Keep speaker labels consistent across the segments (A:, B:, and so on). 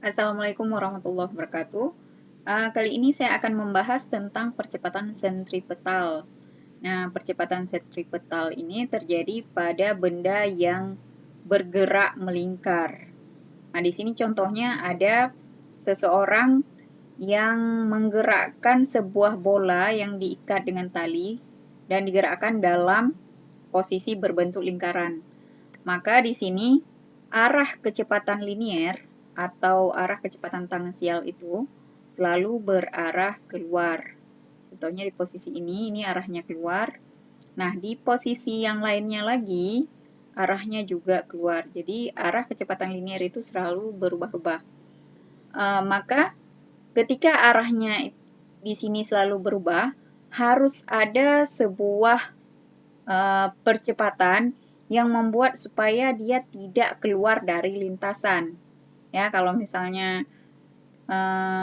A: Assalamualaikum warahmatullahi wabarakatuh. Kali ini saya akan membahas tentang percepatan sentripetal. Nah, percepatan sentripetal ini terjadi pada benda yang bergerak melingkar. Nah, di sini contohnya ada seseorang yang menggerakkan sebuah bola yang diikat dengan tali dan digerakkan dalam posisi berbentuk lingkaran. Maka di sini arah kecepatan linier atau arah kecepatan tangensial itu selalu berarah keluar. Contohnya di posisi ini arahnya keluar. Nah, di posisi yang lainnya lagi, arahnya juga keluar. Jadi, arah kecepatan linier itu selalu berubah-ubah. Maka, ketika arahnya di sini selalu berubah, harus ada sebuah percepatan yang membuat supaya dia tidak keluar dari lintasan. Ya, kalau misalnya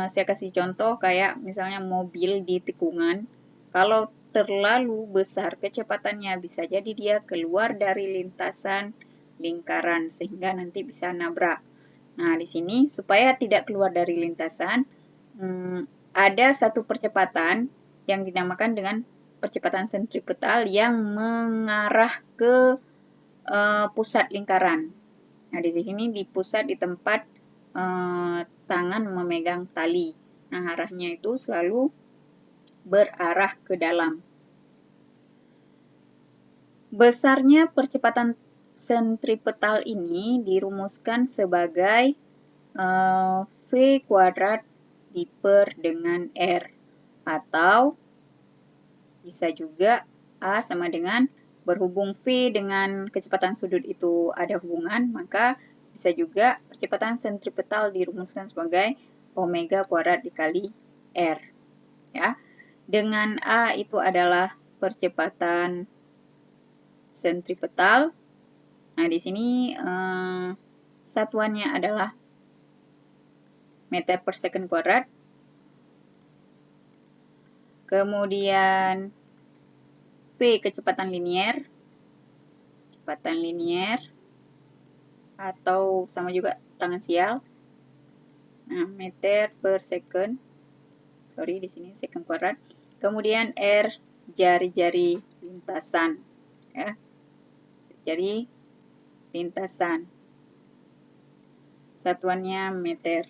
A: saya kasih contoh kayak misalnya mobil di tikungan, kalau terlalu besar kecepatannya bisa jadi dia keluar dari lintasan lingkaran sehingga nanti bisa nabrak. Nah, di sini supaya tidak keluar dari lintasan, ada satu percepatan yang dinamakan dengan percepatan sentripetal yang mengarah ke pusat lingkaran. Nah, di sini di pusat di tempat tangan memegang tali. Nah, arahnya itu selalu berarah ke dalam. Besarnya percepatan sentripetal ini dirumuskan sebagai V kuadrat diper dengan R. Atau bisa juga A sama dengan berhubung V dengan kecepatan sudut itu ada hubungan, maka bisa juga percepatan sentripetal dirumuskan sebagai omega kuadrat dikali R. Ya. Dengan A itu adalah percepatan sentripetal. Nah, di sini satuannya adalah meter per second kuadrat. Kemudian V kecepatan linier. Kecepatan linier atau sama juga tangensial. Nah, meter per second. Sorry, di sini second kuadrat. Kemudian R jari-jari lintasan. Ya. Jari lintasan. Satuannya meter.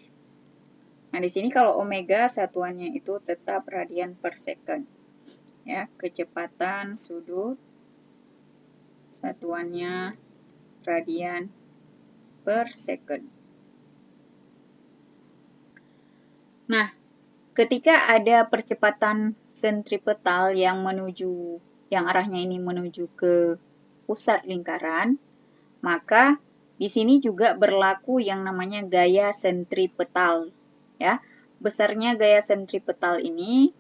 A: Nah, di sini kalau omega satuannya itu tetap radian per second. Ya, kecepatan sudut satuannya radian per second. Nah, ketika ada percepatan sentripetal yang arahnya ini menuju ke pusat lingkaran, maka di sini juga berlaku yang namanya gaya sentripetal. Ya, besarnya gaya sentripetal ini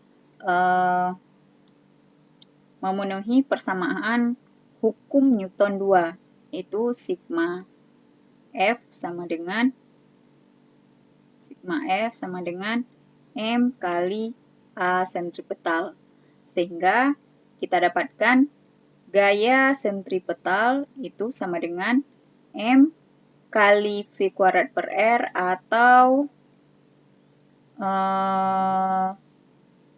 A: memenuhi persamaan hukum Newton 2, yaitu sigma F sama dengan M kali A sentripetal. Sehingga kita dapatkan gaya sentripetal itu sama dengan M kali V kuadrat per R atau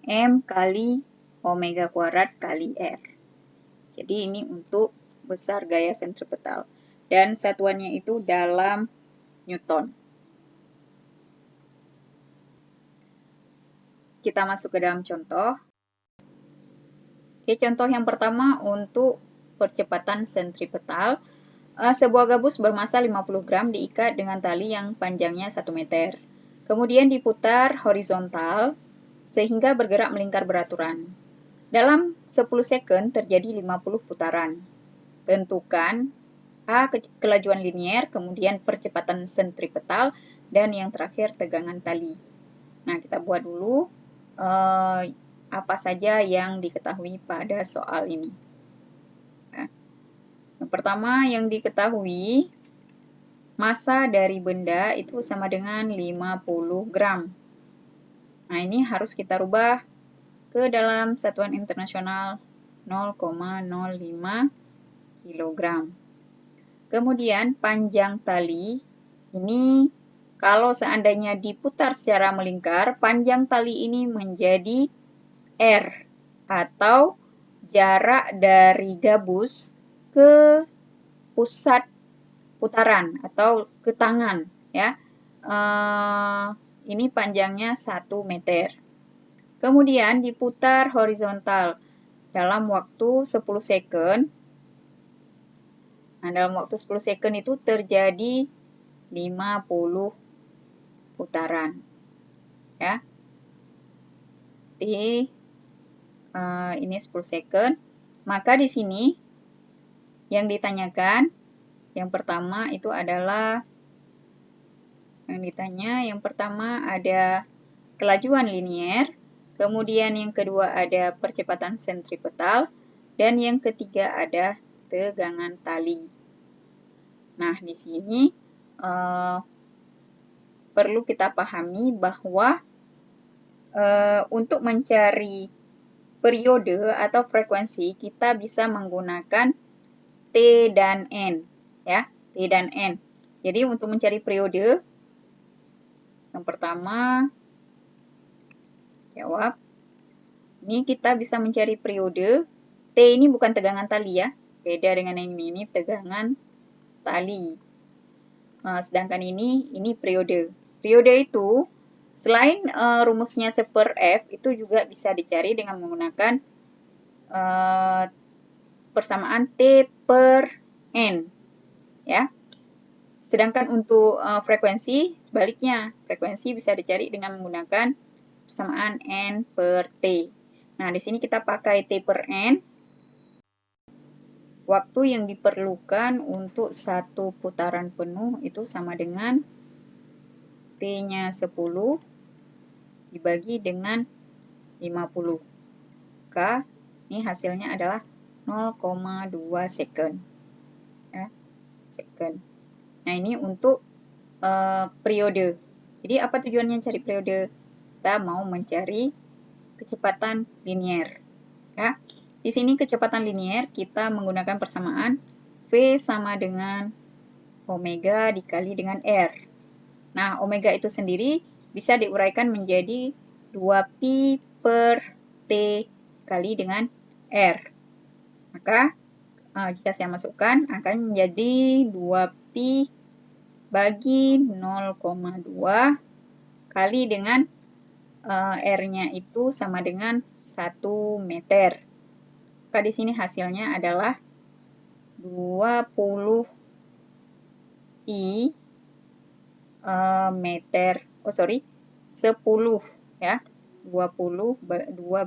A: M kali omega kuadrat kali R. Jadi ini untuk besar gaya sentripetal. Dan satuannya itu dalam Newton. Kita masuk ke dalam contoh. Oke, contoh yang pertama untuk percepatan sentripetal. Sebuah gabus bermasa 50 gram diikat dengan tali yang panjangnya 1 meter. Kemudian diputar horizontal sehingga bergerak melingkar beraturan. Dalam 10 second terjadi 50 putaran. Tentukan A. Kelajuan linier, kemudian percepatan sentripetal, dan yang terakhir tegangan tali. Nah, kita buat dulu apa saja yang diketahui pada soal ini. Nah, yang pertama yang diketahui, massa dari benda itu sama dengan 50 gram. Nah, ini harus kita rubah ke dalam satuan internasional 0,05 kg. Kemudian panjang tali ini Kalau seandainya diputar secara melingkar, panjang tali ini menjadi R, atau jarak dari gabus ke pusat putaran atau ke tangan, ya. Ini panjangnya 1 meter. Kemudian diputar horizontal dalam waktu 10 second. Nah, dalam waktu 10 second itu terjadi 50 putaran. Ya. Ini 10 second. Maka di sini yang ditanyakan, yang pertama itu adalah, yang pertama ada kelajuan linier, kemudian yang kedua ada percepatan sentripetal, dan yang ketiga ada tegangan tali. Nah, di sini perlu kita pahami bahwa untuk mencari periode atau frekuensi, kita bisa menggunakan T dan N, ya, T dan N. Jadi untuk mencari periode, yang pertama, jawab. Ini kita bisa mencari periode. T ini bukan tegangan tali, ya. Beda dengan yang ini tegangan tali. Sedangkan ini periode. Periode itu, selain rumusnya 1/F, itu juga bisa dicari dengan menggunakan persamaan T per N. Ya. Sedangkan untuk frekuensi, sebaliknya. Frekuensi bisa dicari dengan menggunakan persamaan N per T. Nah, di sini kita pakai T per N. Waktu yang diperlukan untuk satu putaran penuh itu sama dengan T-nya 10 dibagi dengan 50. Maka ini hasilnya adalah 0,2 second. Ya, second. Nah, ini untuk periode. Jadi, apa tujuannya cari periode? Kita mau mencari kecepatan linier. Ya. Di sini kecepatan linier kita menggunakan persamaan V sama dengan omega dikali dengan R. Nah, omega itu sendiri bisa diuraikan menjadi 2pi per T kali dengan R. Maka, jika saya masukkan, akan menjadi 2pi bagi 0,2 kali dengan R-nya itu sama dengan 1 meter. Maka di sini hasilnya adalah 20 pi meter. 10 ya. 2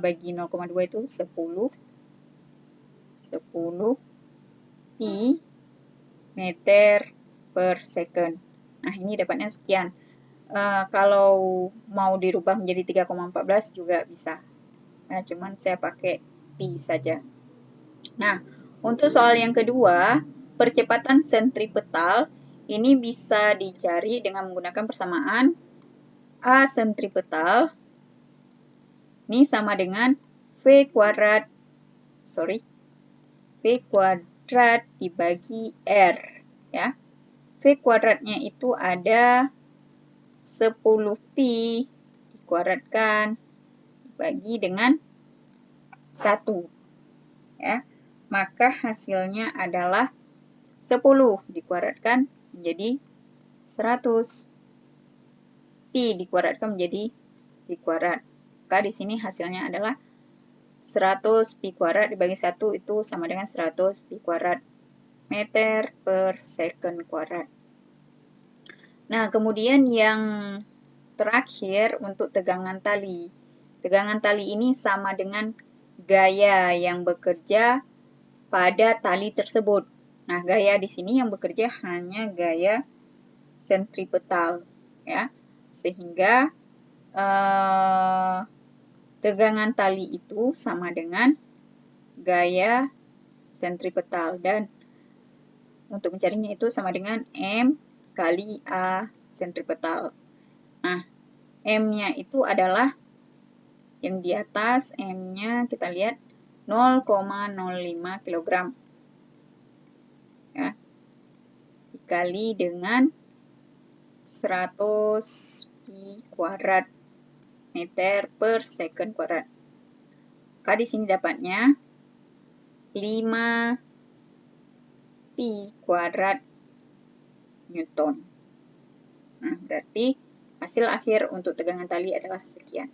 A: bagi 0,2 itu 10 pi meter per second. Nah, ini dapatnya sekian. Kalau mau dirubah menjadi 3,14 juga bisa. Nah, cuman saya pakai pi saja. Nah, untuk soal yang kedua, percepatan sentripetal ini bisa dicari dengan menggunakan persamaan A sentripetal ini sama dengan V kuadrat dibagi R, ya. V kuadratnya itu ada 10 pi dikuadratkan dibagi dengan 1, ya. Maka hasilnya adalah 10 dikuadratkan menjadi 100. Pi dikuadratkan menjadi pi kuadrat. Maka di sini hasilnya adalah 100 pi kuadrat dibagi 1 itu sama dengan 100 pi kuadrat meter per second kuadrat. Nah, kemudian yang terakhir untuk tegangan tali. Tegangan tali ini sama dengan gaya yang bekerja pada tali tersebut. Nah, gaya di sini yang bekerja hanya gaya sentripetal, ya. Sehingga tegangan tali itu sama dengan gaya sentripetal, dan untuk mencarinya itu sama dengan M kali A sentripetal. Nah, M-nya itu adalah yang di atas, M-nya kita lihat 0,05 kg. Ya. Dikali dengan 100 pi kuadrat meter per second kuadrat. Maka di sini dapatnya 5 pi kuadrat Newton. Nah, berarti hasil akhir untuk tegangan tali adalah sekian.